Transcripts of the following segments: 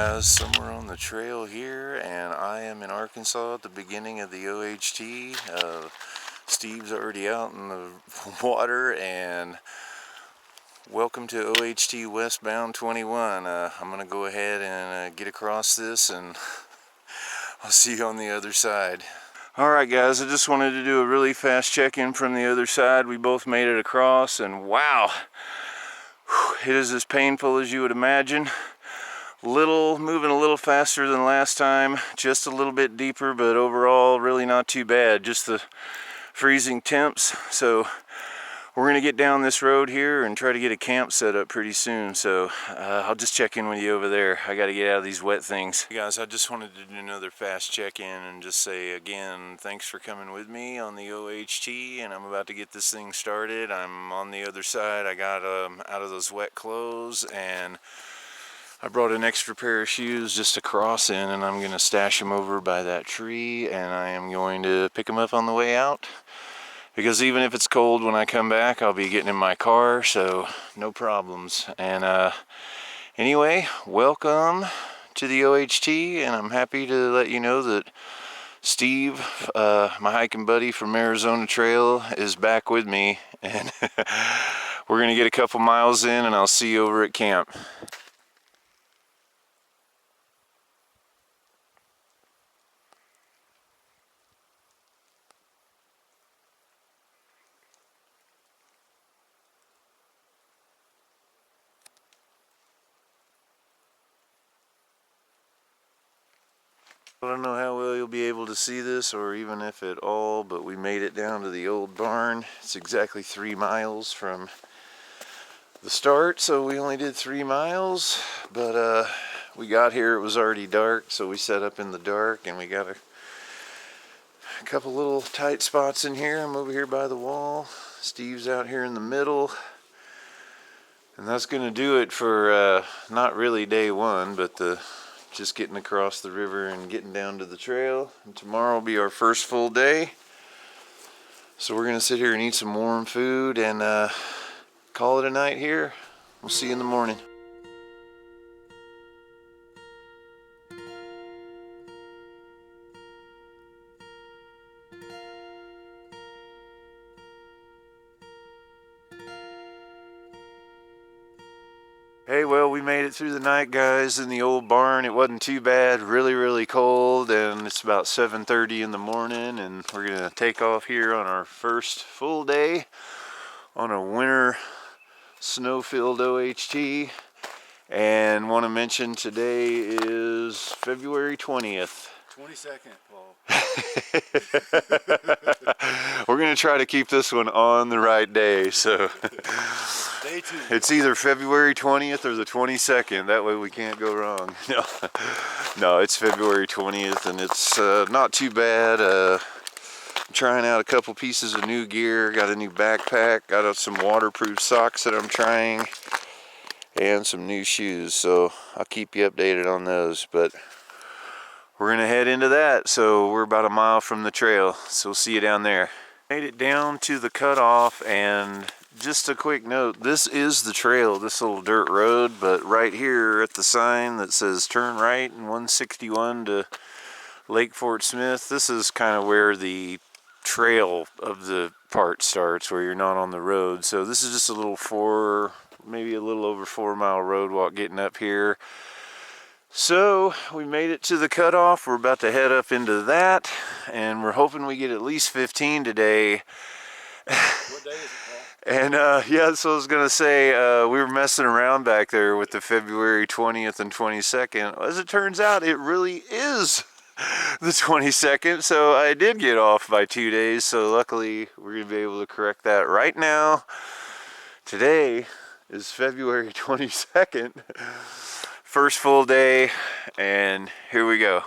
guys, somewhere on the trail here, and I am in Arkansas at the beginning of the OHT. Steve's already out in the water, and welcome to OHT Westbound 21. I'm going to go ahead and get across this, and I'll see you on the other side. Alright guys, I just wanted to do a really fast check-in from the other side. We both made it across, and wow, it is as painful as you would imagine. Moving a little faster than last time, just a little bit deeper, but overall really not too bad. Just the freezing temps. So we're gonna get down this road here and try to get a camp set up pretty soon. So I'll just check in with you over there. I got to get out of these wet things. Hey guys, I just wanted to do another fast check-in and just say again, thanks for coming with me on the OHT, and I'm about to get this thing started. I'm on the other side. I got out of those wet clothes, and I brought an extra pair of shoes just to cross in, and I'm going to stash them over by that tree, and I am going to pick them up on the way out, because even if it's cold when I come back, I'll be getting in my car, so no problems. And anyway, welcome to the OHT, and I'm happy to let you know that Steve, my hiking buddy from Arizona Trail, is back with me, and we're going to get a couple miles in, and I'll see you over at camp. I don't know how well you'll be able to see this, or even if at all, but we made it down to the old barn. It's exactly 3 miles from the start, so we only did 3 miles, but we got here, it was already dark, so we set up in the dark, and we got a couple little tight spots in here. I'm over here by the wall. Steve's out here in the middle, and that's going to do it for not really day one, but just getting across the river and getting down to the trail. And tomorrow will be our first full day, so we're gonna sit here and eat some warm food and call it a night here. We'll see you in the morning. Hey, well, we made it through the night, guys, in the old barn. It wasn't too bad. Really cold, and it's about 7:30 in the morning, and we're gonna take off here on our first full day on a winter snow-filled OHT. And want to mention today is February 20th. 22nd, Paul. We're gonna try to keep this one on the right day, so Day 2. it's either February 20th or the 22nd. That way we can't go wrong. No, it's February 20th, and it's not too bad. I'm trying out a couple pieces of new gear. Got a new backpack. Got some waterproof socks that I'm trying, and some new shoes. So I'll keep you updated on those. But we're gonna head into that. So we're about a mile from the trail. So we'll see you down there. Made it down to the cutoff, and just a quick note, this is the trail, this little dirt road, but right here at the sign that says turn right in 161 to Lake Fort Smith, this is kind of where the trail of the part starts, where you're not on the road. So this is just a little maybe a little over 4 mile road walk getting up here. So we made it to the cutoff. We're about to head up into that, and we're hoping we get at least 15 today. What day is it, Paul? And yeah, so I was gonna say, we were messing around back there with the February 20th and 22nd. As it turns out, it really is the 22nd, so I did get off by 2 days, so luckily we're gonna be able to correct that right now. Today is February 22nd, first full day, and here we go.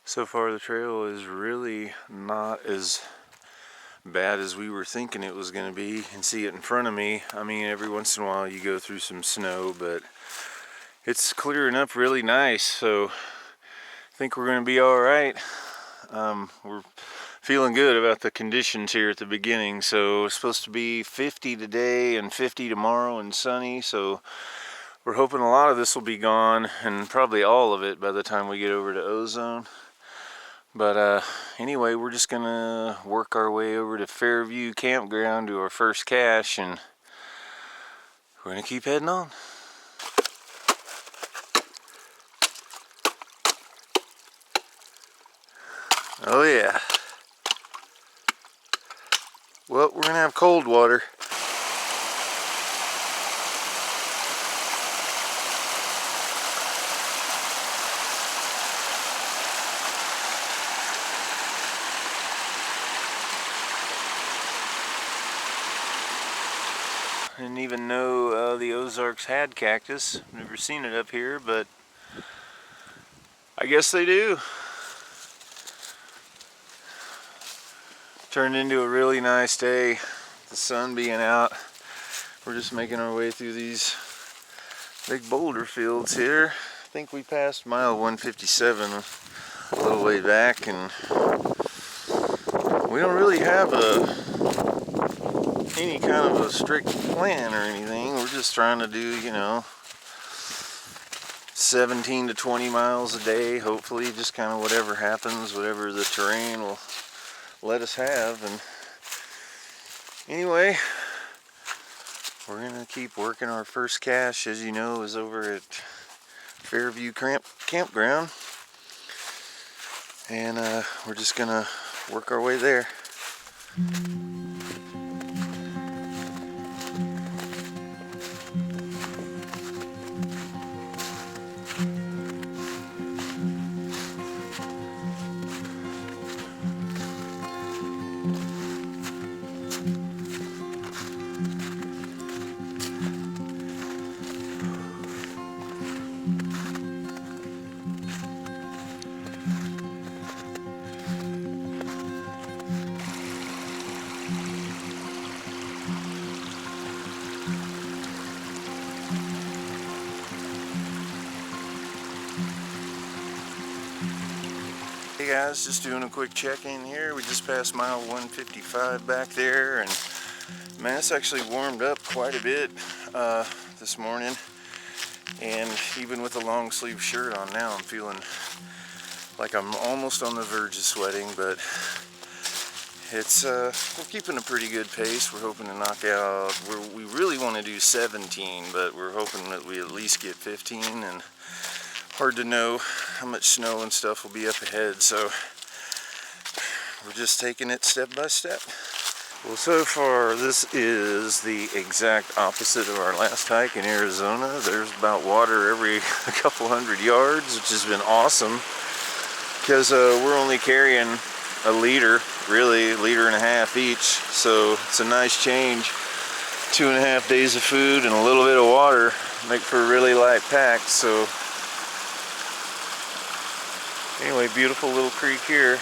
So far the trail is really not as bad as we were thinking it was going to be. You can see it in front of me. I mean, every once in a while you go through some snow, but it's clearing up really nice. So think we're going to be all right. We're feeling good about the conditions here at the beginning. So it's supposed to be 50 today and 50 tomorrow and sunny. So we're hoping a lot of this will be gone and probably all of it by the time we get over to Ozone. But anyway, we're just gonna work our way over to Fairview Campground to our first cache, and we're gonna keep heading on. Oh yeah. Well, we're gonna have cold water. I didn't even know the Ozarks had cactus. Never seen it up here, but I guess they do. Turned into a really nice day. The sun being out. We're just making our way through these big boulder fields here. I think we passed mile 157 a little way back, and we don't really have any kind of a strict plan or anything. We're just trying to do, 17 to 20 miles a day, hopefully, just kind of whatever happens, whatever the terrain will let us have. And anyway, we're gonna keep working. Our first cache, as you know, is over at Fairview Campground, and we're just gonna work our way there. Hey guys, just doing a quick check-in here. We just passed mile 155 back there, and man, it's actually warmed up quite a bit this morning. And even with a long sleeve shirt on now, I'm feeling like I'm almost on the verge of sweating, but it's we're keeping a pretty good pace. We're hoping to knock out, we really want to do 17, but we're hoping that we at least get 15, and hard to know how much snow and stuff will be up ahead, so we're just taking it step by step. Well, so far this is the exact opposite of our last hike in Arizona. There's about water every couple hundred yards, which has been awesome, because we're only carrying a liter, really a liter and a half each, so it's a nice change. 2.5 days of food and a little bit of water make for a really light pack. So anyway, beautiful little creek here.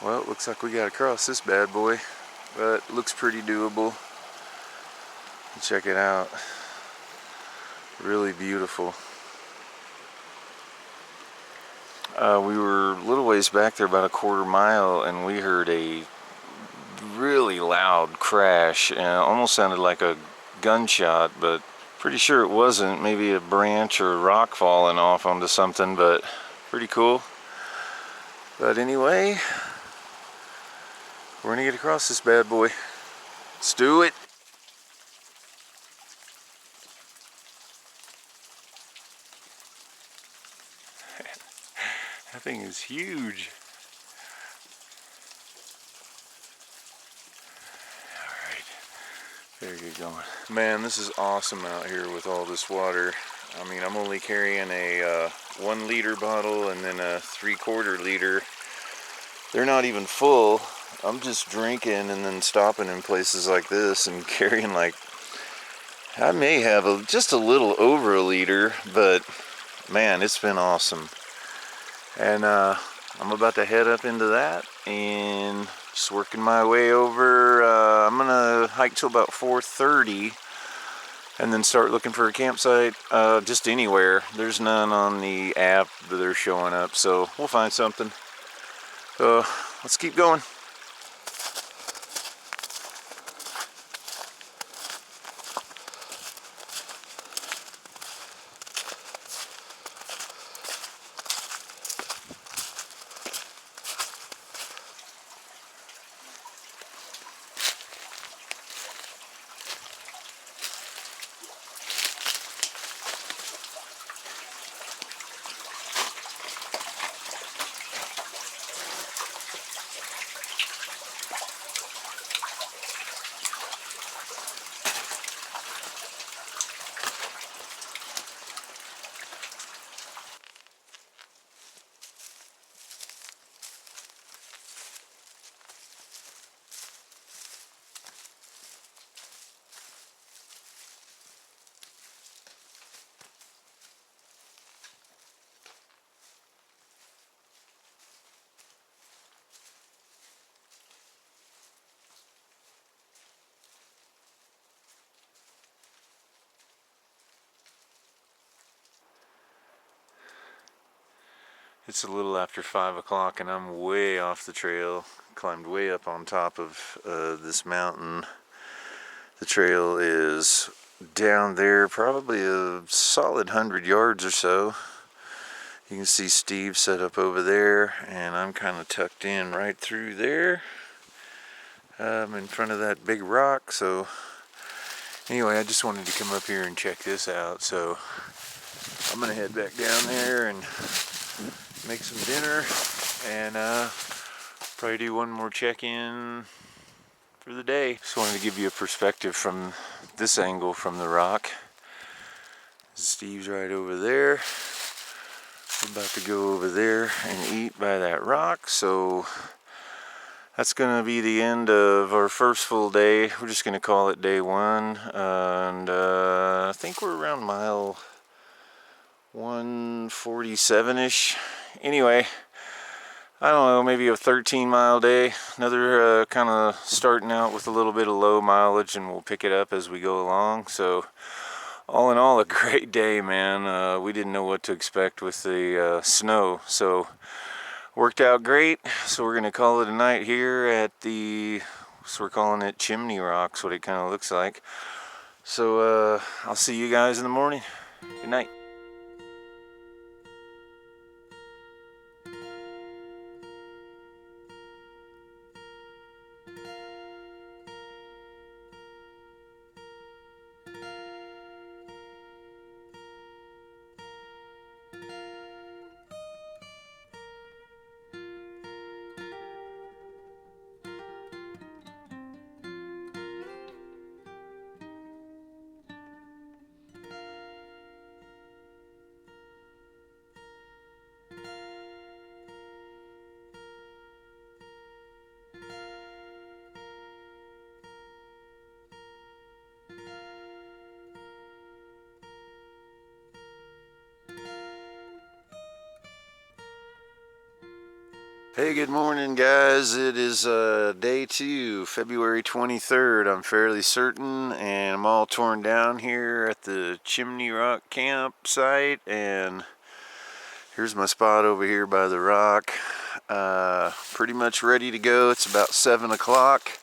Well, it looks like we got to cross this bad boy, but it looks pretty doable. Check it out. Really beautiful. We were a little ways back there, about a quarter mile, and we heard a really loud crash, and it almost sounded like a gunshot, but pretty sure it wasn't. Maybe a branch or a rock falling off onto something, but pretty cool. But anyway, we're gonna get across this bad boy. Let's do it. That thing is huge. Alright, there you go. Man, this is awesome out here with all this water. I mean, I'm only carrying a 1 liter bottle and then a 3/4 liter. They're not even full. I'm just drinking and then stopping in places like this and carrying like, I may have just a little over a liter, but man, it's been awesome. And I'm about to head up into that and just working my way over. I'm gonna hike till about 4:30 and then start looking for a campsite just anywhere. There's none on the app that are showing up, so we'll find something. So let's keep going. It's a little after 5 o'clock and I'm way off the trail. Climbed way up on top of this mountain. The trail is down there, probably a solid 100 yards or so. You can see Steve set up over there, and I'm kind of tucked in right through there. In front of that big rock. So anyway, I just wanted to come up here and check this out. So I'm gonna head back down there and make some dinner and probably do one more check-in for the day. Just wanted to give you a perspective from this angle from the rock. Steve's right over there. We're about to go over there and eat by that rock. So that's gonna be the end of our first full day. We're just gonna call it day 1. And I think we're around mile 147-ish. Anyway, I don't know, maybe a 13-mile day. Another kind of starting out with a little bit of low mileage, and we'll pick it up as we go along. So all in all, a great day, man. We didn't know what to expect with the snow, so worked out great. So we're gonna call it a night here at so we're calling it Chimney Rock, what it kind of looks like. So I'll see you guys in the morning. Good night. Hey, good morning, guys. It is day 2, February 23rd, I'm fairly certain, and I'm all torn down here at the Chimney Rock campsite, and here's my spot over here by the rock. Pretty much ready to go. It's about 7 o'clock.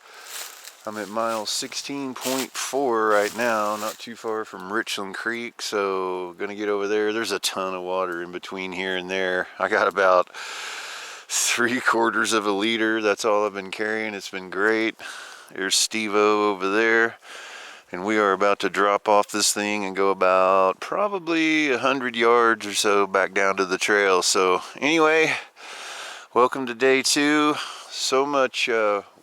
I'm at mile 16.4 right now, not too far from Richland Creek, so gonna get over there. There's a ton of water in between here and there. I got about 3/4 of a liter. That's all I've been carrying. It's been great. There's Steve-O over there, and we are about to drop off this thing and go about probably 100 yards or so back down to the trail. So anyway, welcome to day 2. So much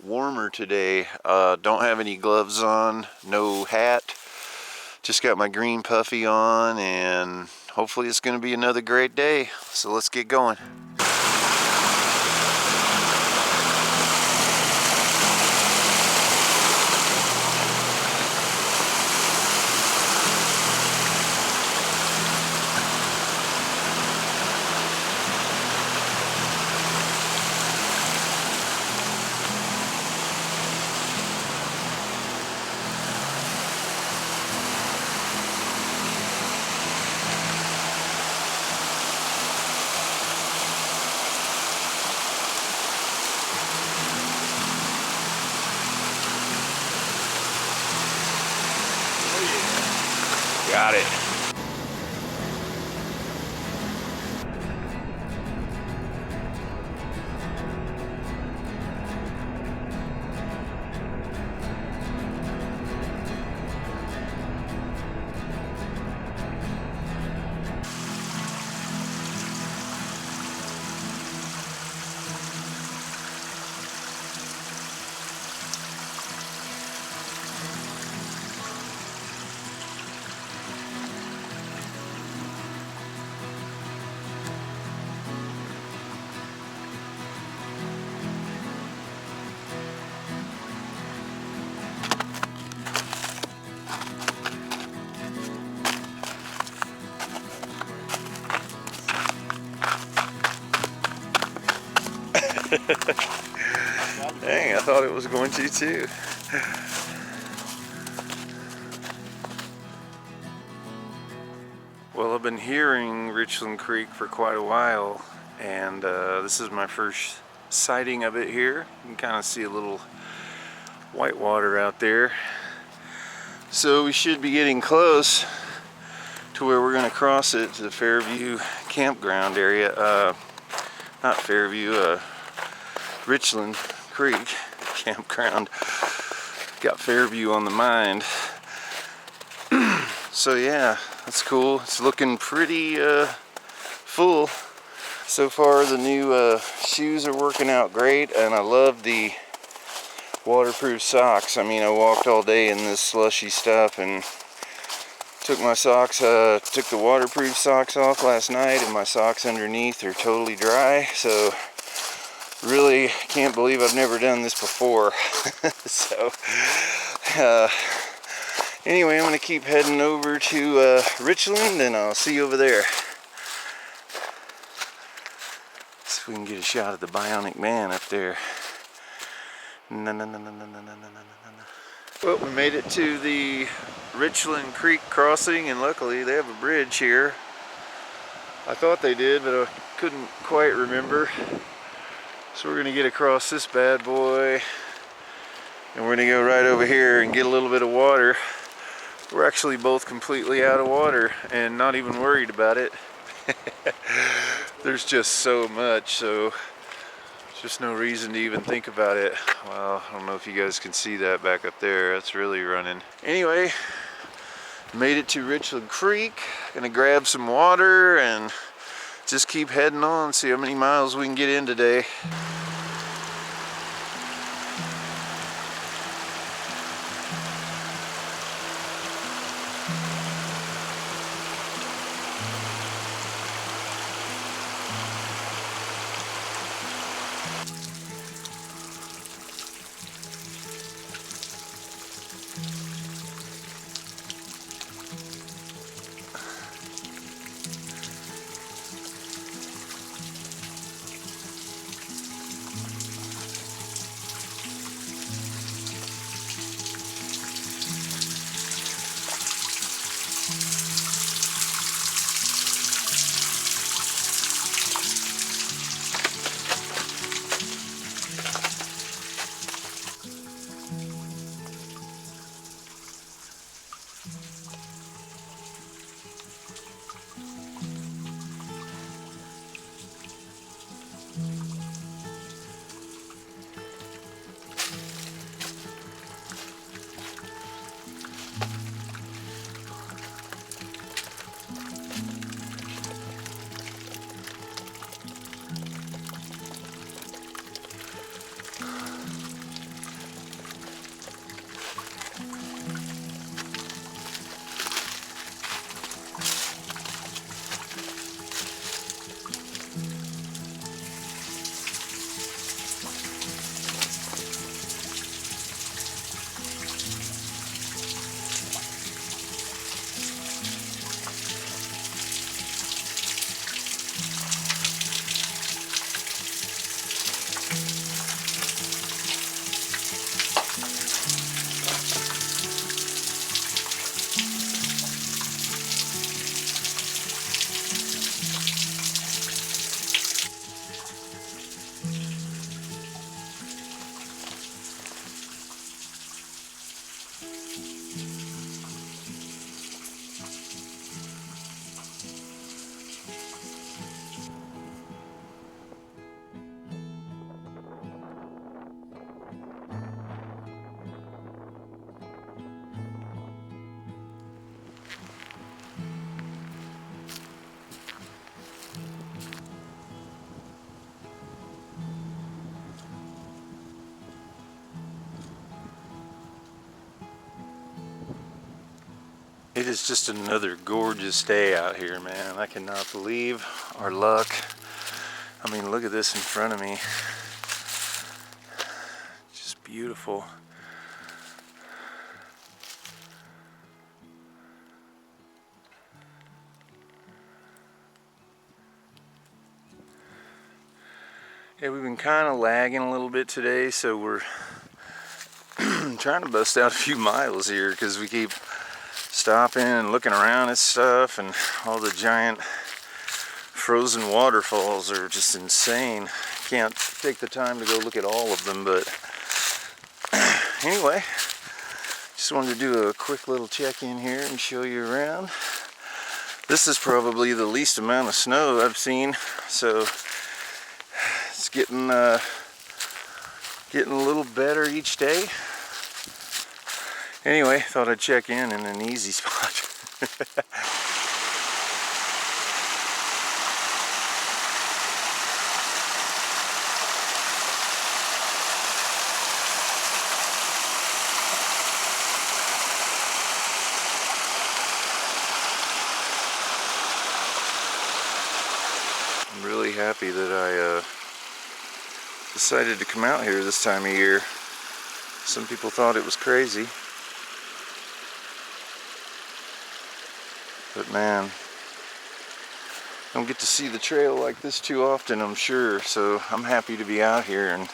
warmer today. Don't have any gloves on, no hat. Just got my green puffy on, and hopefully it's going to be another great day. So let's get going. Got it. Dang, I thought it was going to too. Well, I've been hearing Richland Creek for quite a while, and this is my first sighting of it here. You can kind of see a little white water out there. So we should be getting close to where we're going to cross it to the Fairview campground area. Not Fairview, Richland Creek campground. Got Fairview on the mind. So yeah, that's cool. It's looking pretty full. So far the new shoes are working out great, and I love the waterproof socks. I mean, I walked all day in this slushy stuff and took my socks, took the waterproof socks off last night, and my socks underneath are totally dry. So really can't believe I've never done this before. So anyway, I'm gonna keep heading over to Richland, and I'll see you over there. See if we can get a shot of the Bionic Man up there. Well, we made it to the Richland Creek crossing, and luckily they have a bridge here. I thought they did, but I couldn't quite remember. So we're gonna get across this bad boy, and we're gonna go right over here and get a little bit of water. We're actually both completely out of water and not even worried about it. There's just so much, so just no reason to even think about it. Well, I don't know if you guys can see that back up there. That's really running. Anyway, made it to Richland Creek. Gonna grab some water and just keep heading on, see how many miles we can get in today. It is just another gorgeous day out here, man. I cannot believe our luck. I mean, look at this in front of me. Just beautiful. Yeah, we've been kind of lagging a little bit today, so we're trying to bust out a few miles here because we keep stopping and looking around at stuff, and all the giant frozen waterfalls are just insane. Can't take the time to go look at all of them, but anyway, just wanted to do a quick little check-in here and show you around. This is probably the least amount of snow I've seen, so it's getting a little better each day. Anyway, thought I'd check in an easy spot. I'm really happy that I decided to come out here this time of year. Some people thought it was crazy. But man, don't get to see the trail like this too often, I'm sure, so I'm happy to be out here and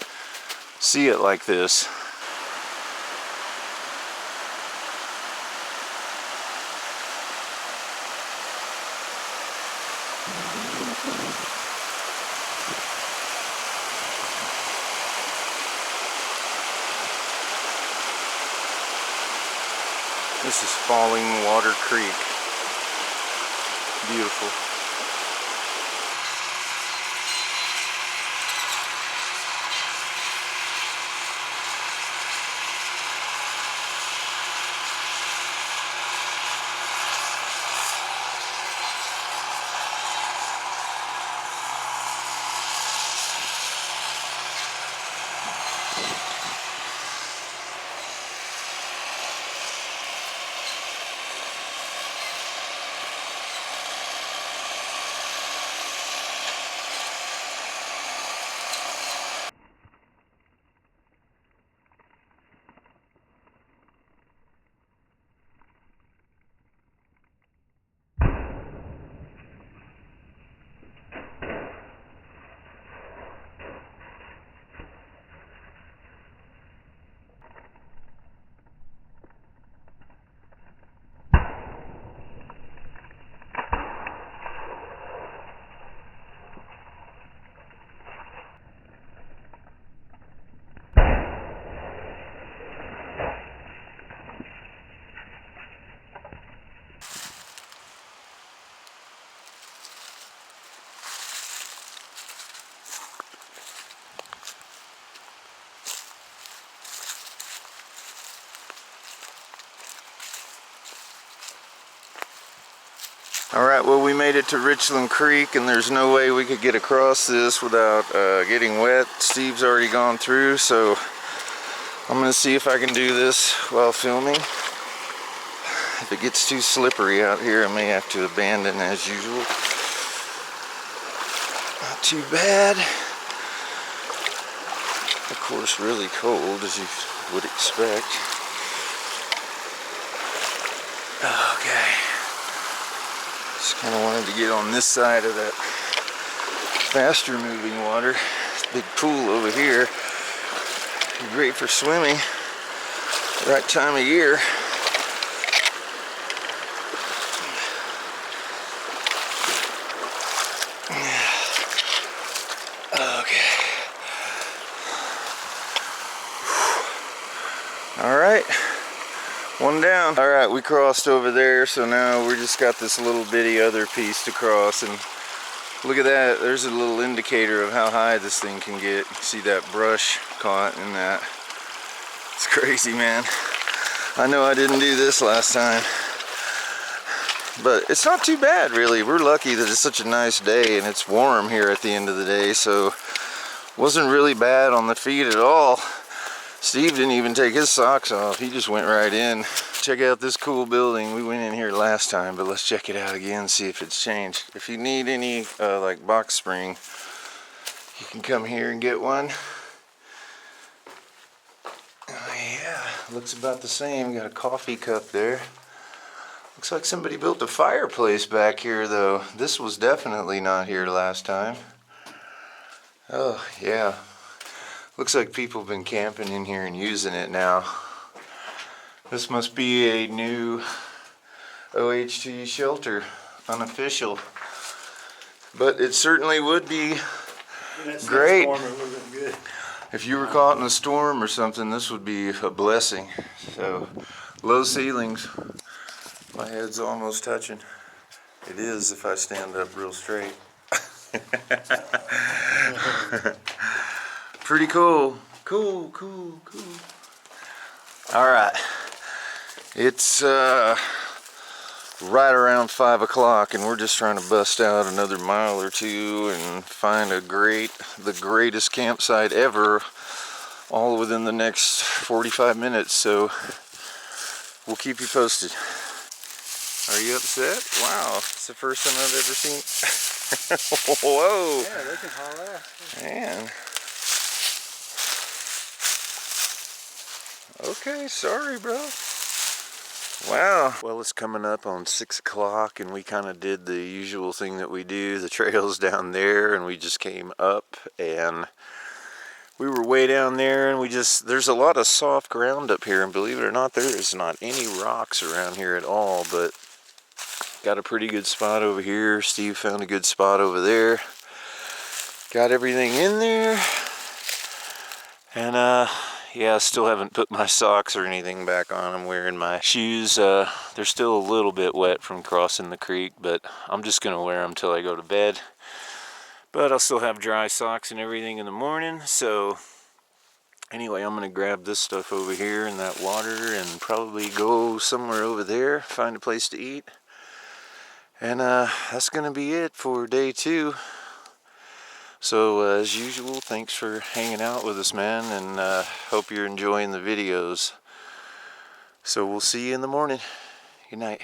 see it like this. This is Falling Water Creek. Beautiful. Alright, well, we made it to Richland Creek, and there's no way we could get across this without getting wet. Steve's already gone through, so I'm going to see if I can do this while filming. If it gets too slippery out here, I may have to abandon as usual. Not too bad. Of course, really cold, as you would expect. Okay. Just kind of wanted to get on this side of that faster moving water. This big pool over here. Great for swimming. Right time of year. Okay. All right. One down. All right, we crossed over there, so now we just got this little bitty other piece to cross, and look at that. There's a little indicator of how high this thing can get. You see that brush caught in that. It's crazy, man. I know I didn't do this last time, but it's not too bad, really. We're lucky that it's such a nice day and it's warm here at the end of the day, so wasn't really bad on the feet at all. Steve didn't even take his socks off. He just went right in. Check out this cool building. We went in here last time, but let's check it out again, see if it's changed. If you need any like box spring, you can come here and get one. Oh yeah, looks about the same. Got a coffee cup there. Looks like somebody built a fireplace back here though. This was definitely not here last time. Oh yeah. Looks like people have been camping in here and using it now. This must be a new OHT shelter, unofficial. But it certainly would be great. If you were caught in a storm or something, this would be a blessing. So, low ceilings. My head's almost touching. It is if I stand up real straight. Pretty cool. Cool. Alright. It's right around 5 o'clock and we're just trying to bust out another mile or two and find the greatest campsite ever, all within the next 45 minutes. So we'll keep you posted. Are you upset? Wow, it's the first time I've ever seen. Whoa. Yeah, they can haul ass. Man. Okay, sorry, bro. Wow. Well, it's coming up on 6 o'clock and we kind of did the usual thing that we do. The trail's down there and we just came up and we were way down there and there's a lot of soft ground up here, and believe it or not, there is not any rocks around here at all, but got a pretty good spot over here. Steve found a good spot over there. Got everything in there. And yeah, I still haven't put my socks or anything back on. I'm wearing my shoes. They're still a little bit wet from crossing the creek, but I'm just gonna wear them till I go to bed. But I'll still have dry socks and everything in the morning. So anyway, I'm gonna grab this stuff over here in that water and probably go somewhere over there, find a place to eat. And that's gonna be it for day 2. So as usual, thanks for hanging out with us, man, and hope you're enjoying the videos. So we'll see you in the morning. Good night.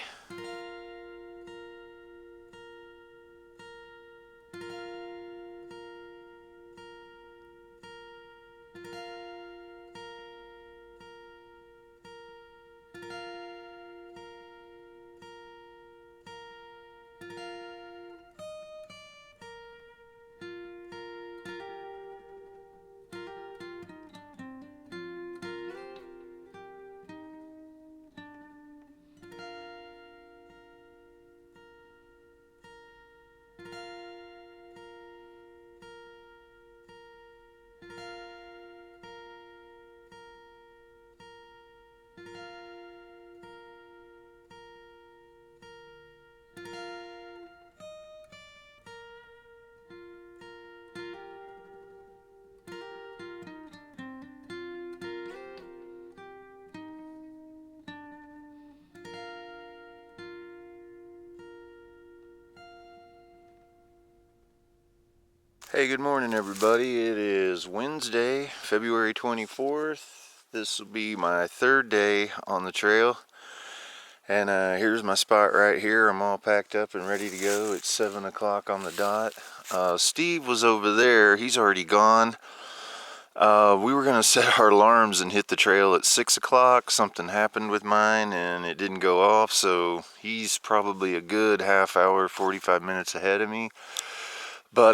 Hey, good morning everybody. It is Wednesday, February 24th. This will be my 3rd day on the trail. And here's my spot right here. I'm all packed up and ready to go. It's 7 o'clock on the dot. Steve was over there. He's already gone. We were gonna set our alarms and hit the trail at 6 o'clock. Something happened with mine and it didn't go off. So he's probably a good half hour, 45 minutes ahead of me. But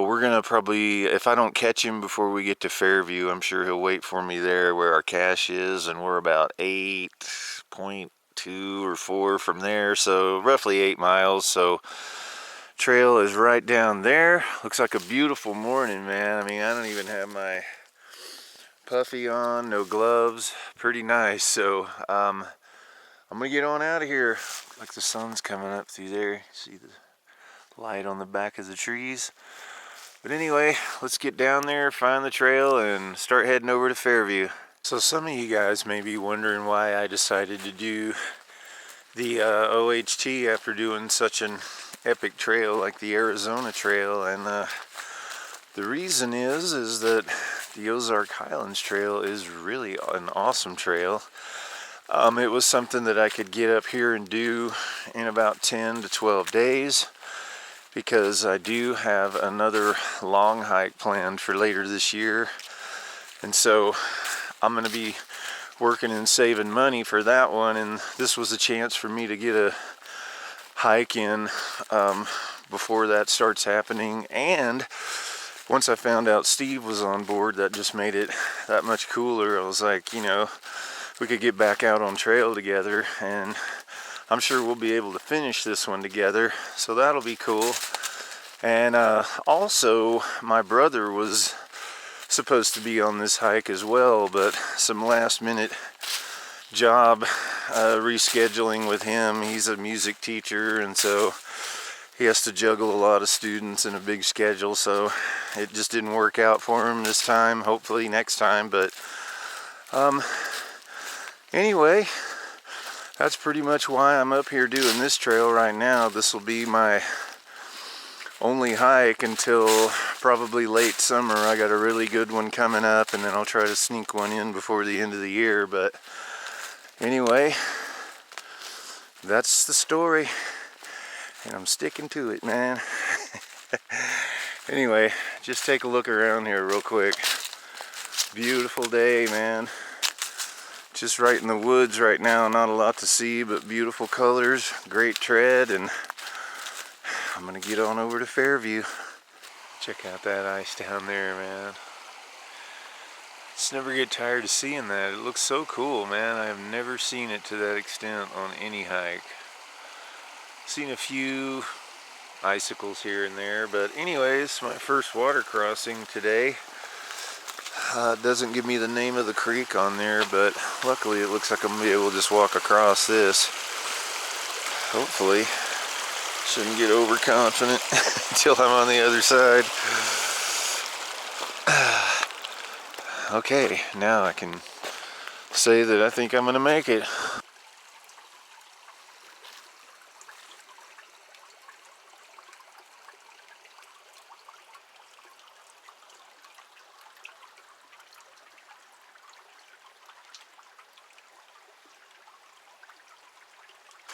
we're gonna probably, if I don't catch him before we get to Fairview, I'm sure he'll wait for me there where our cache is, and we're about 8.2 or 4 from there, so roughly 8 miles. So trail is right down there. Looks like a beautiful morning, man. I mean, I don't even have my puffy on, no gloves. Pretty nice. So I'm gonna get on out of here. Like the sun's coming up through there. See the light on the back of the trees. But anyway, let's get down there, find the trail, and start heading over to Fairview. So some of you guys may be wondering why I decided to do the OHT after doing such an epic trail like the Arizona Trail, and the reason is that the Ozark Highlands Trail is really an awesome trail. It was something that I could get up here and do in about 10 to 12 days because I do have another long hike planned for later this year. And so I'm going to be working and saving money for that one, and this was a chance for me to get a hike in before that starts happening. And once I found out Steve was on board, that just made it that much cooler. I was like, you know, we could get back out on trail together, and I'm sure we'll be able to finish this one together, so that'll be cool. And also, my brother was supposed to be on this hike as well, but some last minute job rescheduling with him. He's a music teacher, and so he has to juggle a lot of students in a big schedule, so it just didn't work out for him this time. Hopefully next time. But anyway, that's pretty much why I'm up here doing this trail right now. This will be my only hike until probably late summer. I got a really good one coming up, and then I'll try to sneak one in before the end of the year. But anyway, that's the story, and I'm sticking to it, man. Anyway, just take a look around here real quick. Beautiful day, man. Just right in the woods right now. Not a lot to see, but beautiful colors, great tread, and I'm gonna get on over to Fairview. Check out that ice down there, man. Just never get tired of seeing that. It looks so cool, man. I have never seen it to that extent on any hike. Seen a few icicles here and there, but anyways, my first water crossing today. It doesn't give me the name of the creek on there, but luckily it looks like I'm gonna be able to just walk across this. Hopefully. Shouldn't get overconfident until I'm on the other side. Okay, now I can say that I think I'm gonna make it.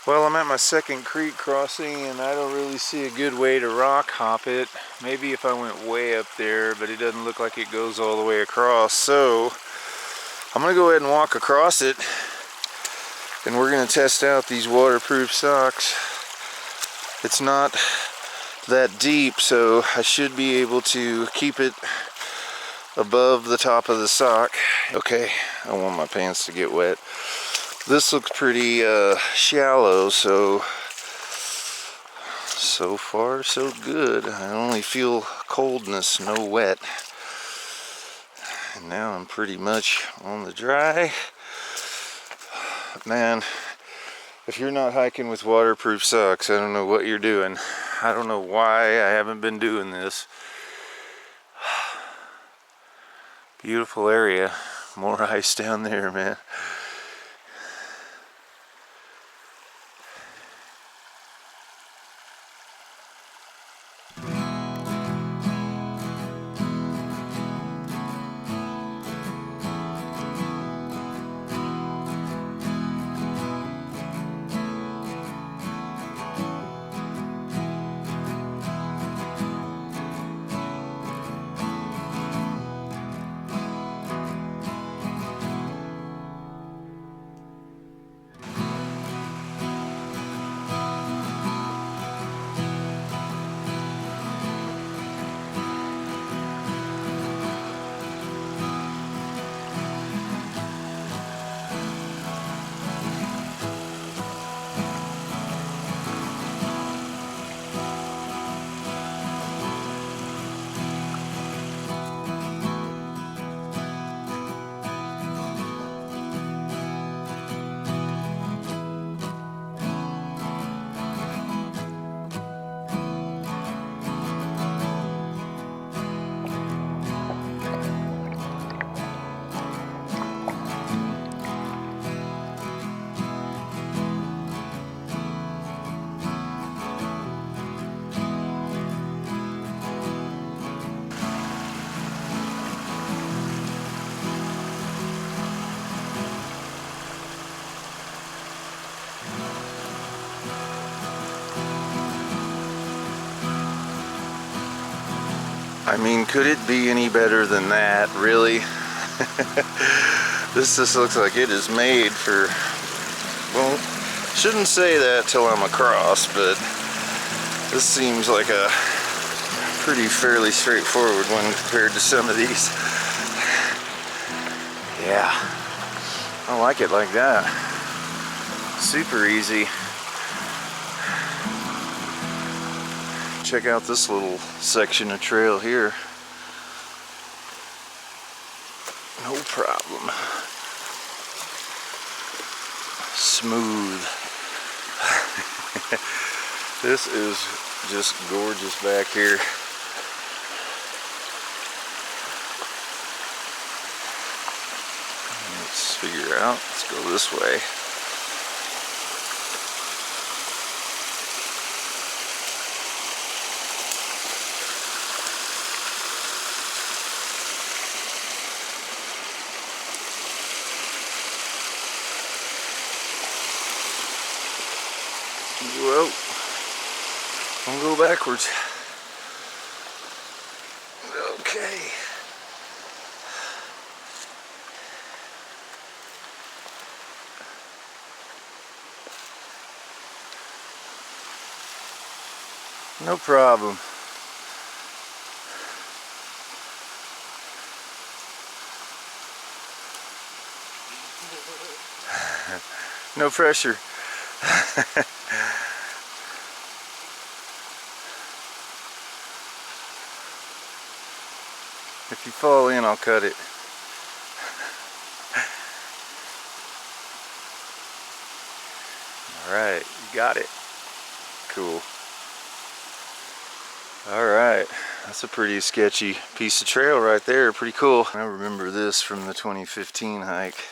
Well, I'm at my second creek crossing, and I don't really see a good way to rock hop it. Maybe if I went way up there, but it doesn't look like it goes all the way across. So I'm gonna go ahead and walk across it, and we're gonna test out these waterproof socks. It's not that deep, so I should be able to keep it above the top of the sock. Okay, I don't want my pants to get wet. This looks pretty shallow, so far so good. I only feel coldness, no wet. And now I'm pretty much on the dry. Man, if you're not hiking with waterproof socks, I don't know what you're doing. I don't know why I haven't been doing this. Beautiful area. More ice down there, man. I mean, could it be any better than that, really? This just looks like it is made for, well, shouldn't say that till I'm across, but this seems like a pretty fairly straightforward one compared to some of these. Yeah, I like it like that. Super easy. Check out this little section of trail here. No problem. Smooth. This is just gorgeous back here. Let's figure out. Let's go this way. Whoa. Don't go backwards. Okay. No problem. No pressure. If you fall in, I'll cut it. Alright, you got it. Cool. Alright, that's a pretty sketchy piece of trail right there. Pretty cool. I remember this from the 2015 hike.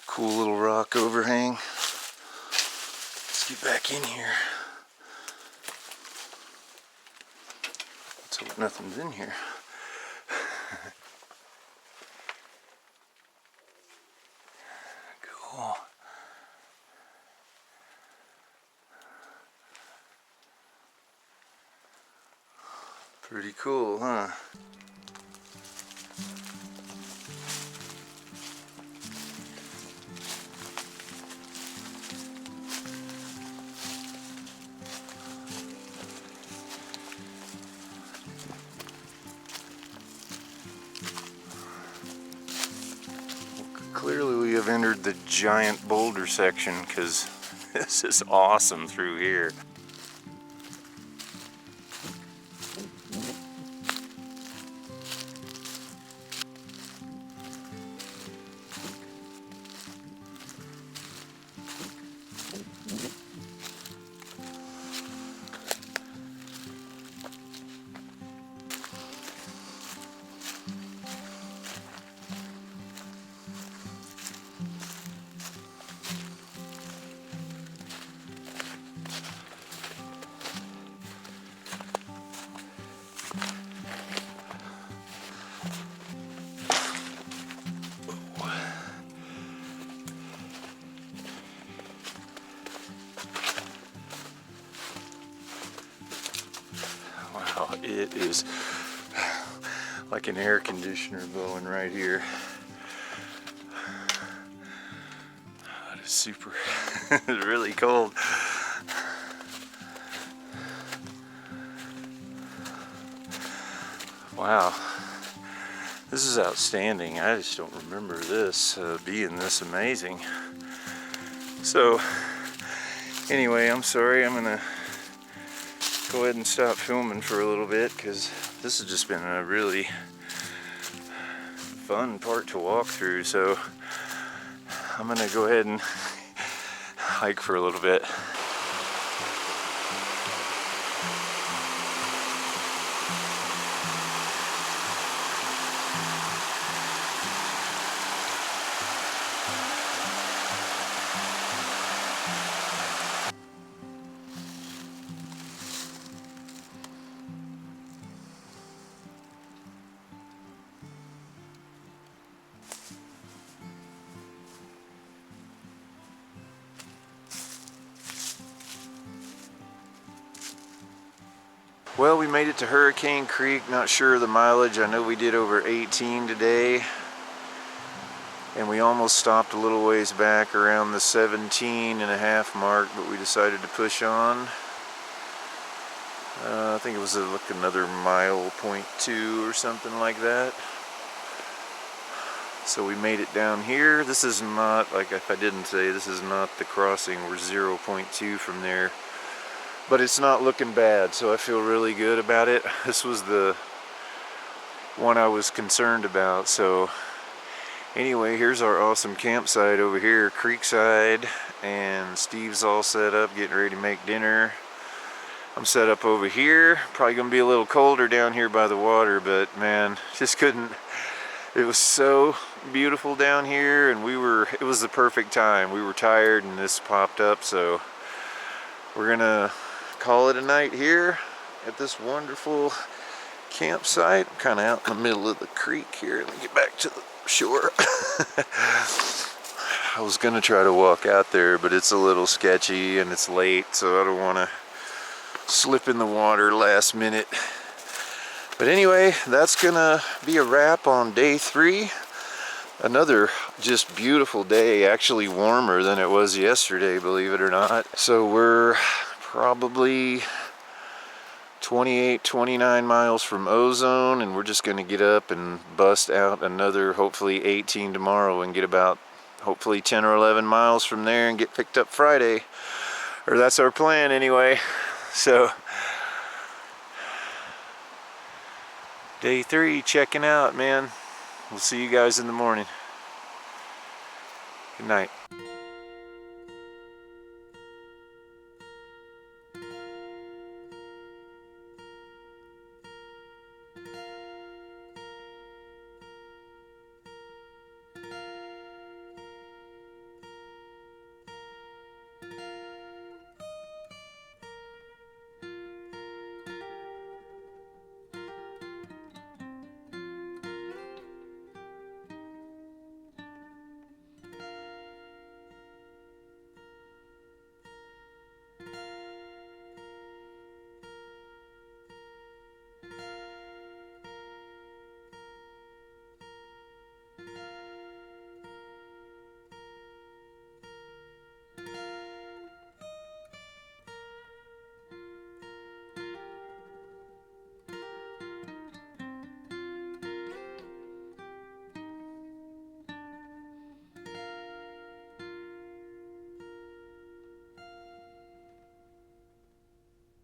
Cool little rock overhang. Let's get back in here. Let's hope nothing's in here. Cool. Pretty cool, huh? Clearly we have entered the giant boulder section because this is awesome through here. Wow, it is like an air conditioner blowing right here. It is super, it's really cold. Wow, this is outstanding. I just don't remember this being this amazing. So, anyway, I'm sorry. I'm gonna go ahead and stop filming for a little bit because this has just been a really fun part to walk through. So, I'm gonna go ahead and hike for a little bit. Well, we made it to Hurricane Creek. Not sure of the mileage. I know we did over 18 today. And we almost stopped a little ways back around the 17.5 mark, but we decided to push on. I think it was like another mile, 0.2 or something like that. So we made it down here. This is not, like if I didn't say, this is not the crossing. We're 0.2 from there. But it's not looking bad, so I feel really good about it. This was the one I was concerned about. So anyway, here's our awesome campsite over here, Creekside. And Steve's all set up, getting ready to make dinner. I'm set up over here. Probably gonna be a little colder down here by the water, but man, just couldn't. It was so beautiful down here, and it was the perfect time. We were tired and this popped up, so we're gonna call it a night here at this wonderful campsite. I'm kind of out in the middle of the creek here. Let me get back to the shore. I was gonna try to walk out there, but it's a little sketchy and it's late, so I don't want to slip in the water last minute. But anyway, that's gonna be a wrap on day 3. Another just beautiful day, actually warmer than it was yesterday, believe it or not. So we're probably 28, 29 miles from Ozone, and we're just gonna get up and bust out another, hopefully 18 tomorrow, and get about hopefully 10 or 11 miles from there and get picked up Friday. Or that's our plan anyway. So day 3 checking out, man. We'll see you guys in the morning. Good night.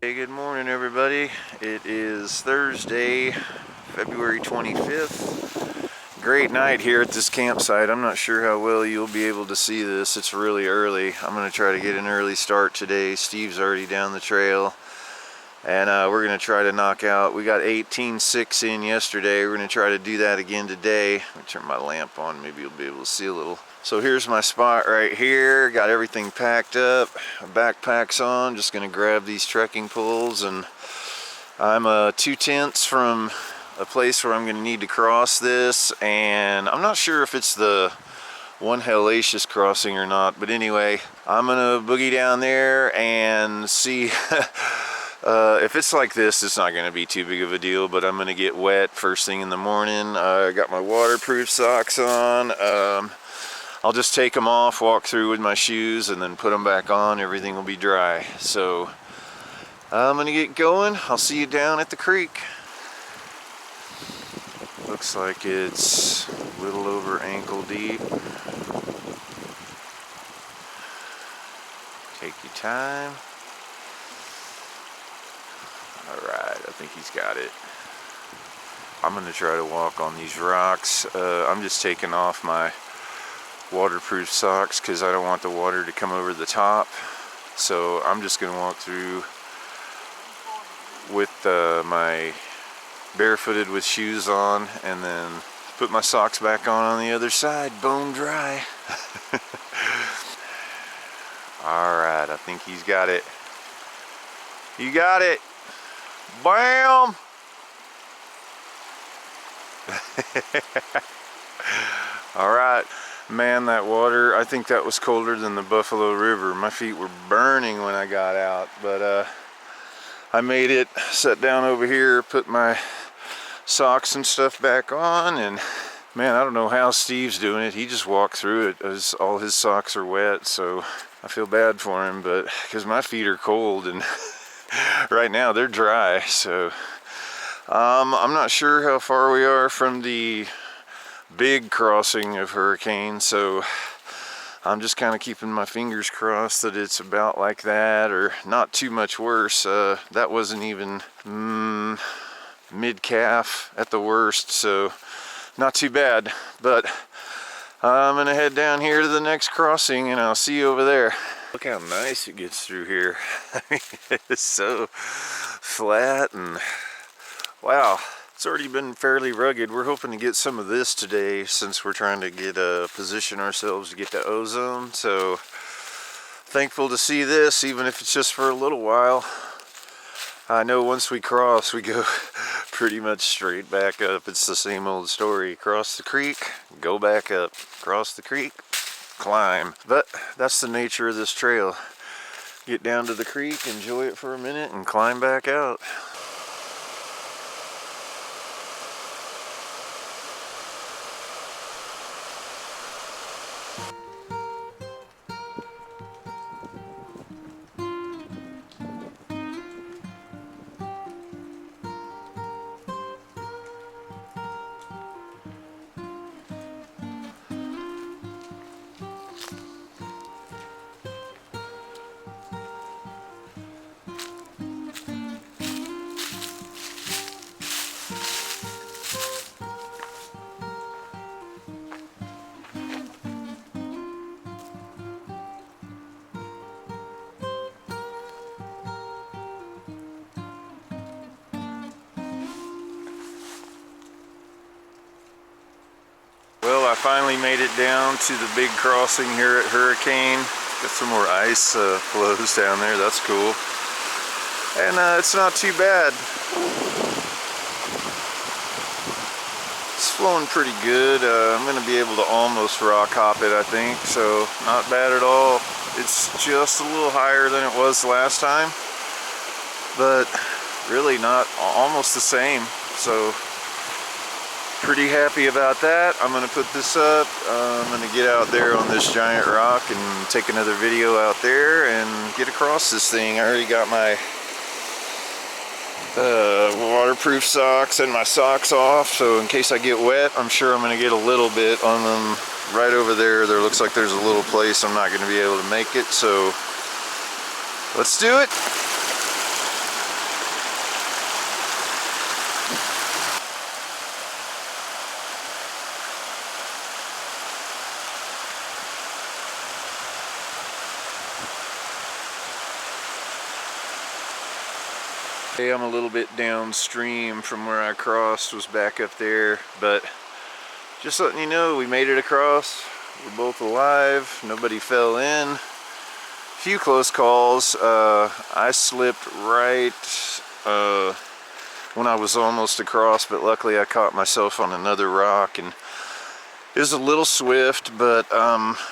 Hey, good morning everybody. It is Thursday, February 25th. Great night here at this campsite. I'm not sure how well you'll be able to see this. It's really early. I'm going to try to get an early start today. Steve's already down the trail. And we're going to try to knock out. We got 18.6 in yesterday. We're going to try to do that again today. Let me turn my lamp on. Maybe you'll be able to see a little. So here's my spot right here. Got everything packed up. My backpack's on. Just going to grab these trekking poles. And I'm 2 tenths from a place where I'm going to need to cross this. And I'm not sure if it's the one hellacious crossing or not. But anyway, I'm going to boogie down there and see... if it's like this, it's not going to be too big of a deal, but I'm going to get wet first thing in the morning. I got my waterproof socks on. I'll just take them off, walk through with my shoes, and then put them back on. Everything will be dry. So I'm going to get going. I'll see you down at the creek. Looks like it's a little over ankle deep. Take your time. Alright, I think he's got it. I'm going to try to walk on these rocks. I'm just taking off my waterproof socks because I don't want the water to come over the top. So I'm just going to walk through with my barefooted with shoes on, and then put my socks back on the other side, bone dry. Alright, I think he's got it. You got it. Bam! Alright, man, that water, I think that was colder than the Buffalo River. My feet were burning when I got out, but I made it, sat down over here, put my socks and stuff back on, and man, I don't know how Steve's doing it. He just walked through it. All his socks are wet, so I feel bad for him, but because my feet are cold and right now they're dry. So I'm not sure how far we are from the big crossing of hurricane, so I'm just kind of keeping my fingers crossed that it's about like that or not too much worse. That wasn't even mid-calf at the worst, so not too bad. But I'm gonna head down here to the next crossing and I'll see you over there. Look how nice it gets through here. I mean, it's so flat and wow, it's already been fairly rugged. We're hoping to get some of this today since we're trying to get position ourselves to get to Ozone. So thankful to see this, even if it's just for a little while. I know once we cross, we go pretty much straight back up. It's the same old story. Cross the creek, go back up. Cross the creek, climb. But that's the nature of this trail. Get down to the creek, enjoy it for a minute, and climb back out. Well, I finally made it down to the big crossing here at Hurricane. Got some more ice flows down there, that's cool. And it's not too bad. It's flowing pretty good. I'm going to be able to almost rock hop it, I think, so not bad at all. It's just a little higher than it was last time, but really not almost the same, so pretty happy about that. I'm going to put this up. I'm going to get out there on this giant rock and take another video out there and get across this thing. I already got my waterproof socks and my socks off, so in case I get wet, I'm sure I'm going to get a little bit on them. Right over there, there looks like there's a little place I'm not going to be able to make it, so let's do it. Okay, I'm a little bit downstream from where I crossed, was back up there, but just letting you know, we made it across. We're both alive, nobody fell in. Few close calls. I slipped right when I was almost across, but luckily I caught myself on another rock, and it was a little swift, but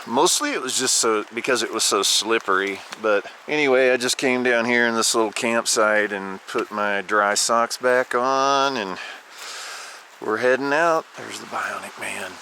mostly it was just because it was so slippery. But anyway, I just came down here in this little campsite and put my dry socks back on, and we're heading out. There's the Bionic Man.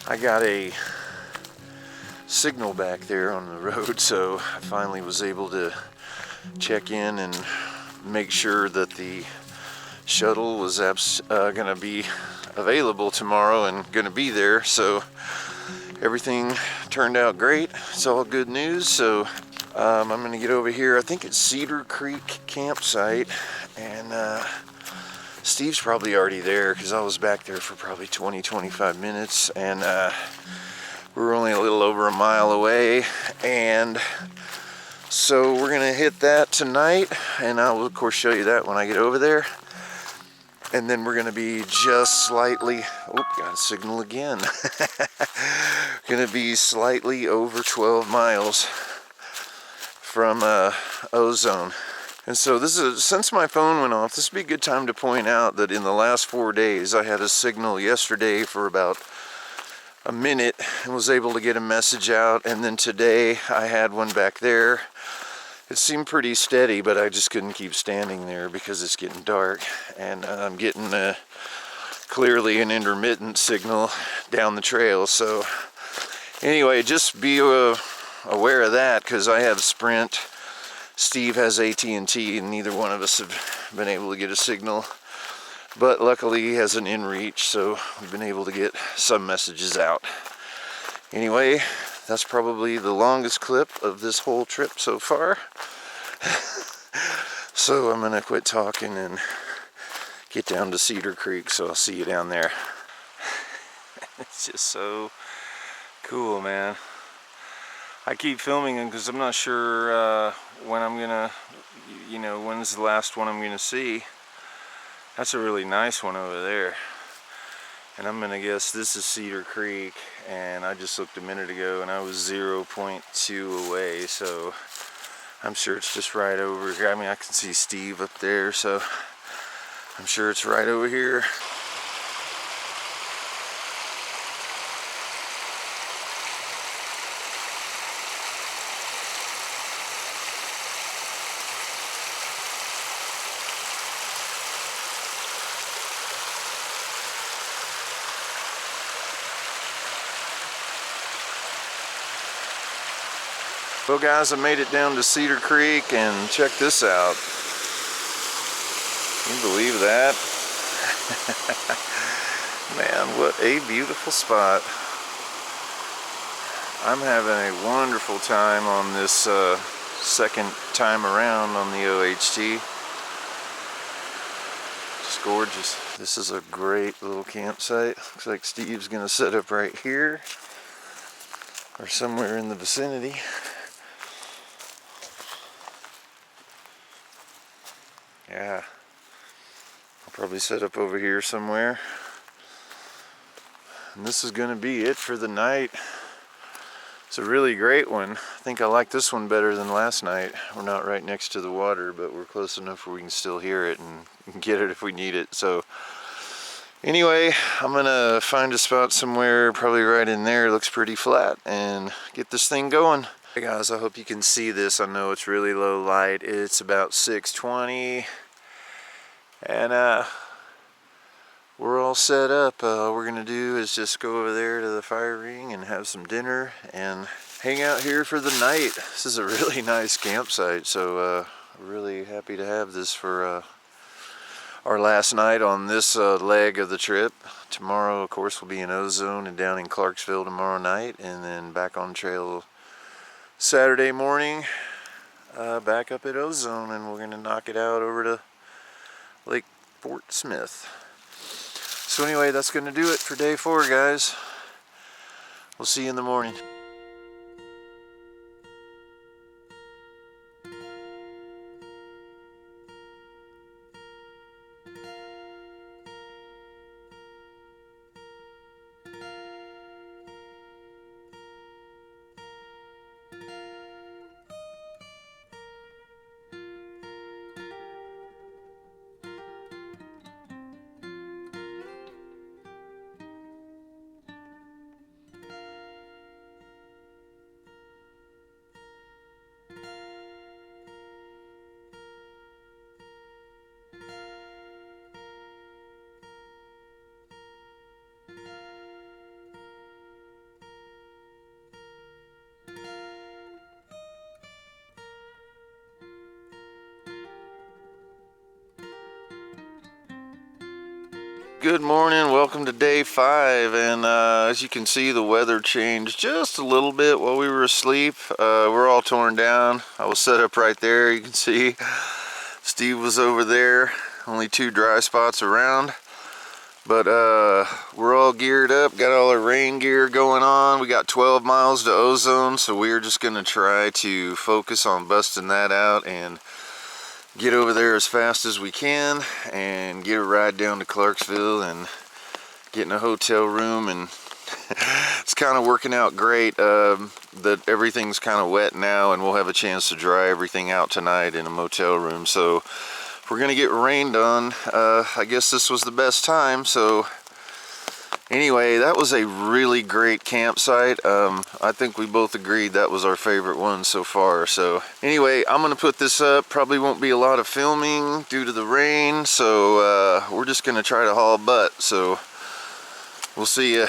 I got a signal back there on the road, so I finally was able to check in and make sure that the shuttle was gonna be available tomorrow and gonna be there. So everything turned out great. It's all good news. So I'm gonna get over here. I think it's Cedar Creek campsite, and Steve's probably already there because I was back there for probably 20-25 minutes, and we're only a little over a mile away. And so we're gonna hit that tonight, and I'll of course show you that when I get over there. And then we're gonna be just slightly, oh, got a signal again. Gonna be slightly over 12 miles from Ozone. And so since my phone went off, this would be a good time to point out that in the last 4 days, I had a signal yesterday for about a minute and was able to get a message out. And then today I had one back there. It seemed pretty steady, but I just couldn't keep standing there because it's getting dark. And I'm getting clearly an intermittent signal down the trail. So anyway, just be aware of that, because I have Sprint. Steve has AT&T, and neither one of us have been able to get a signal. But luckily he has an inReach, so we've been able to get some messages out. Anyway, that's probably the longest clip of this whole trip so far. So I'm gonna quit talking and get down to Cedar Creek, so I'll see you down there. It's just so cool, man. I keep filming them because I'm not sure when I'm gonna, when's the last one I'm gonna see. That's a really nice one over there. And I'm gonna guess this is Cedar Creek, and I just looked a minute ago and I was 0.2 away, so I'm sure it's just right over here. I mean, I can see Steve up there, so I'm sure it's right over here. Well guys, I made it down to Cedar Creek, and check this out. Can you believe that? Man, what a beautiful spot. I'm having a wonderful time on this second time around on the OHT. Just gorgeous. This is a great little campsite. Looks like Steve's gonna set up right here or somewhere in the vicinity. Yeah, I'll probably set up over here somewhere. And this is gonna be it for the night. It's a really great one. I think I like this one better than last night. We're not right next to the water, but we're close enough where we can still hear it and get it if we need it. So anyway, I'm gonna find a spot somewhere, probably right in there. It looks pretty flat, and get this thing going. Hey guys, I hope you can see this. I know it's really low light. It's about 6:20, and we're all set up. All we're gonna do is just go over there to the fire ring and have some dinner and hang out here for the night. This is a really nice campsite, so really happy to have this for our last night on this leg of the trip. Tomorrow, of course, we'll be in Ozone and down in Clarksville tomorrow night, and then back on trail Saturday morning, back up at Ozone, and we're gonna knock it out over to Lake Fort Smith. So anyway, that's gonna do it for day 4, guys. We'll see you in the morning. Good morning, welcome to day 5, and as you can see, the weather changed just a little bit while we were asleep. We're all torn down. I was set up right there, you can see. Steve was over there, only 2 dry spots around. But we're all geared up, got all our rain gear going on. We got 12 miles to Ozone, so we're just gonna try to focus on busting that out and get over there as fast as we can and get a ride down to Clarksville and get in a hotel room. And it's kind of working out great that everything's kind of wet now, and we'll have a chance to dry everything out tonight in a motel room. So if we're gonna get rained on, I guess this was the best time. So anyway, that was a really great campsite. I think we both agreed that was our favorite one so far. So anyway, I'm gonna put this up. Probably won't be a lot of filming due to the rain, so we're just gonna try to haul butt. So we'll see ya.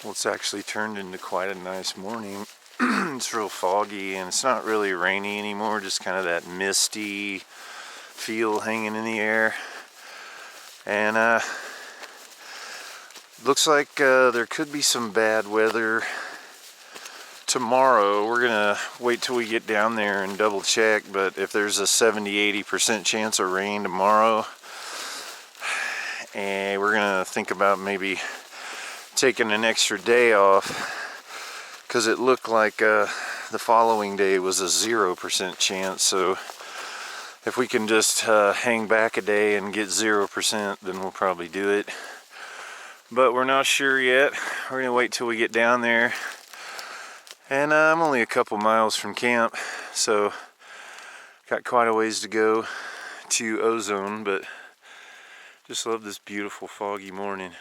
Well, it's actually turned into quite a nice morning. It's real foggy and it's not really rainy anymore, just kind of that misty feel hanging in the air. And looks like there could be some bad weather tomorrow. We're gonna wait till we get down there and double check, but if there's a 70-80% chance of rain tomorrow, and we're gonna think about maybe taking an extra day off, because it looked like the following day was a 0% chance. So if we can just hang back a day and get 0%, then we'll probably do it. But we're not sure yet. We're gonna wait till we get down there. And I'm only a couple miles from camp, so got quite a ways to go to Ozone, but just love this beautiful foggy morning.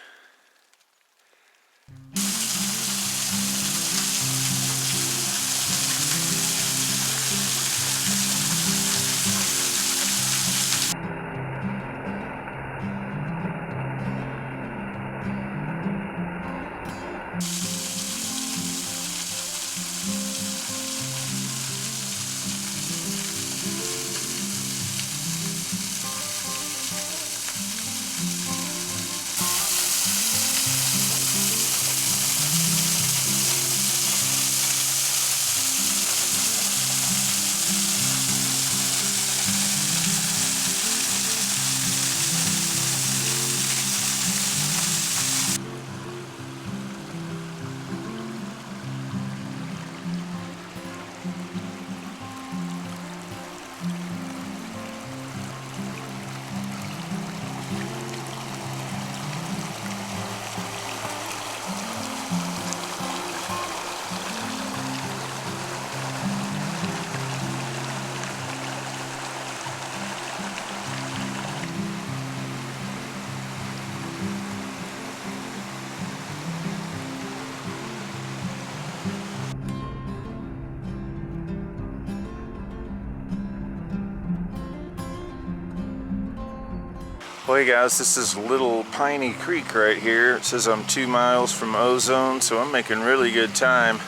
Well, hey guys, this is Little Piney Creek right here. It says I'm 2 miles from Ozone, so I'm making really good time.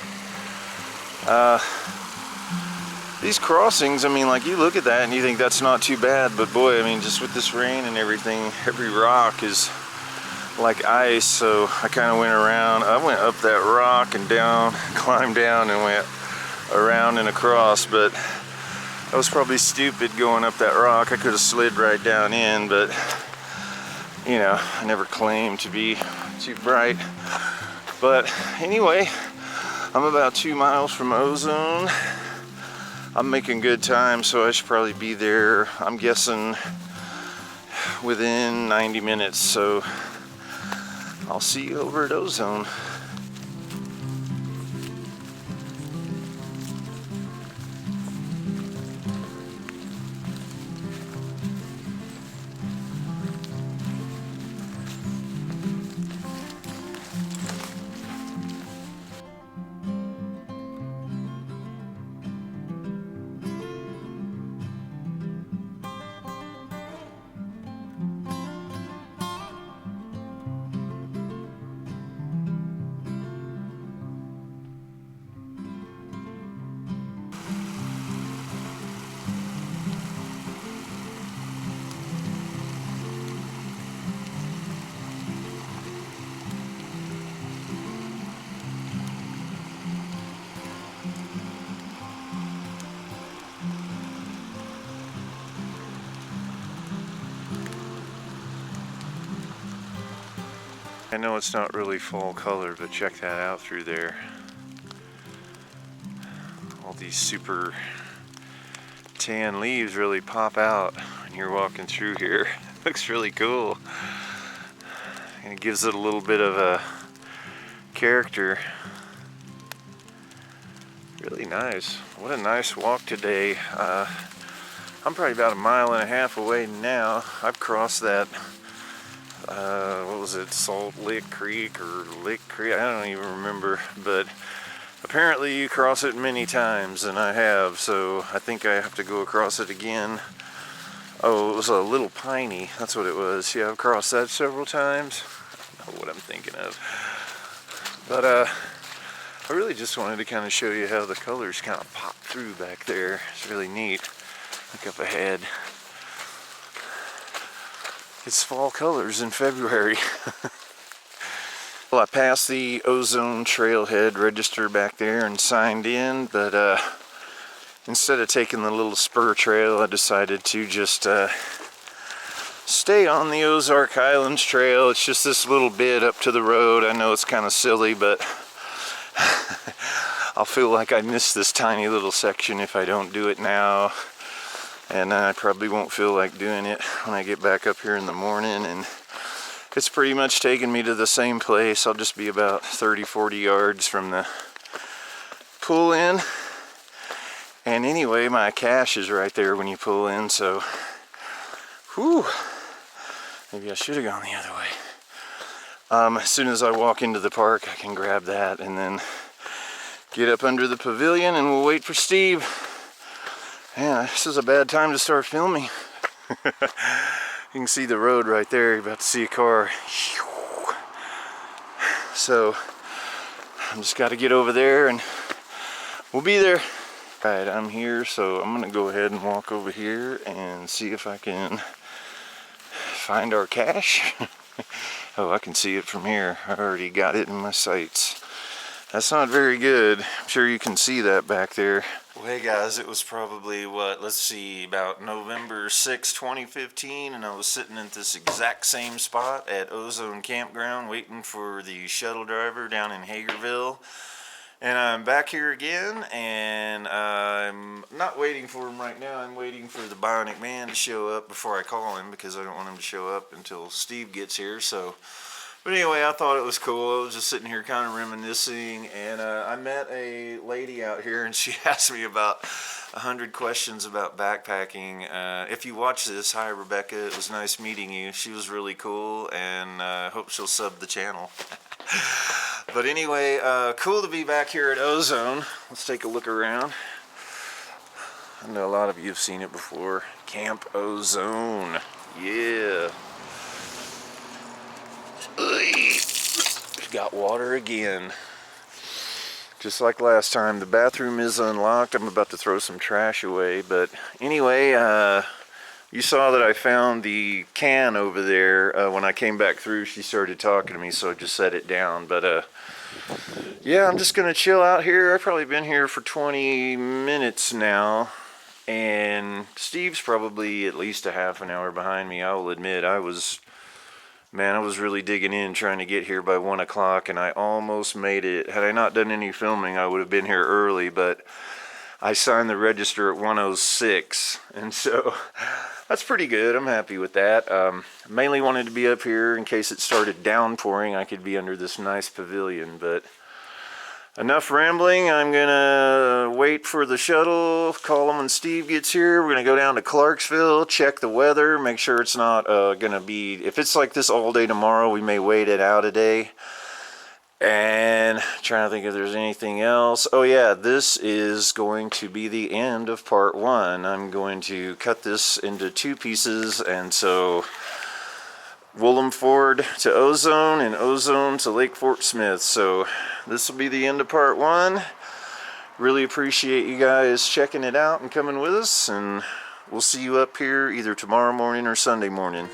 These crossings, I mean, like, you look at that and you think that's not too bad, but boy, I mean, just with this rain and everything, every rock is like ice. So I kind of went around. I went up that rock and down, climbed down and went around and across, but that was probably stupid going up that rock. I could have slid right down in, but you know, I never claimed to be too bright. But anyway, I'm about 2 miles from Ozone. I'm making good time, so I should probably be there, I'm guessing, within 90 minutes. So I'll see you over at Ozone. I know it's not really fall color, but check that out through there. All these super tan leaves really pop out when you're walking through here. Looks really cool. And it gives it a little bit of a character. Really nice. What a nice walk today. I'm probably about 1.5 miles away now. I've crossed that, what was it, Salt Lick Creek or Lick Creek? I don't even remember, but apparently you cross it many times, and I have, so I think I have to go across it again. Oh, it was a Little Piney, that's what it was. Yeah, I've crossed that several times. I don't know what I'm thinking of. But I really just wanted to kind of show you how the colors kind of pop through back there. It's really neat. Look up ahead. It's fall colors in February. Well, I passed the Ozone trailhead register back there and signed in, but instead of taking the little spur trail, I decided to just stay on the Ozark Highlands Trail. It's just this little bit up to the road. I know it's kind of silly, but I'll feel like I missed this tiny little section if I don't do it now. And I probably won't feel like doing it when I get back up here in the morning. And it's pretty much taking me to the same place. I'll just be about 30-40 yards from the pull in. And anyway, my cache is right there when you pull in, so whew, maybe I should have gone the other way. As soon as I walk into the park, I can grab that and then get up under the pavilion and we'll wait for Steve. Yeah, this is a bad time to start filming. You can see the road right there. You're about to see a car. So I just got to get over there and we'll be there. Alright, I'm here, so I'm gonna go ahead and walk over here and see if I can find our cache. Oh, I can see it from here. I already got it in my sights. That's not very good. I'm sure you can see that back there. Well, hey guys, it was probably, let's see, about November 6, 2015, and I was sitting at this exact same spot at Ozone Campground waiting for the shuttle driver down in Hagerville. And I'm back here again, and I'm not waiting for him right now. I'm waiting for the Bionic Man to show up before I call him, because I don't want him to show up until Steve gets here. So, but anyway, I thought it was cool. I was just sitting here kind of reminiscing, and I met a lady out here, and she asked me about 100 questions about backpacking. If you watch this, hi Rebecca, it was nice meeting you. She was really cool, and I hope she'll sub the channel. But anyway, cool to be back here at Ozone. Let's take a look around. I know a lot of you have seen it before. Camp Ozone. Yeah. Got water again. Just like last time, the bathroom is unlocked. I'm about to throw some trash away. But anyway, you saw that I found the can over there. When I came back through, she started talking to me, so I just set it down. But yeah, I'm just gonna chill out here. I've probably been here for 20 minutes now, and Steve's probably at least a half an hour behind me. I will admit, I was really digging in trying to get here by 1 o'clock, and I almost made it. Had I not done any filming, I would have been here early, but I signed the register at 1:06, and so that's pretty good. I'm happy with that. Mainly wanted to be up here in case it started downpouring. I could be under this nice pavilion, but enough rambling. I'm gonna wait for the shuttle, call him when Steve gets here. We're gonna go down to Clarksville, check the weather, make sure it's not gonna be, if it's like this all day tomorrow, we may wait it out a day. And trying to think if there's anything else. Oh yeah, this is going to be the end of part 1. I'm going to cut this into 2 pieces, and so Woolum Ford to Ozone and Ozone to Lake Fort Smith. So this will be the end of part 1. Really appreciate you guys checking it out and coming with us, and we'll see you up here either tomorrow morning or Sunday morning.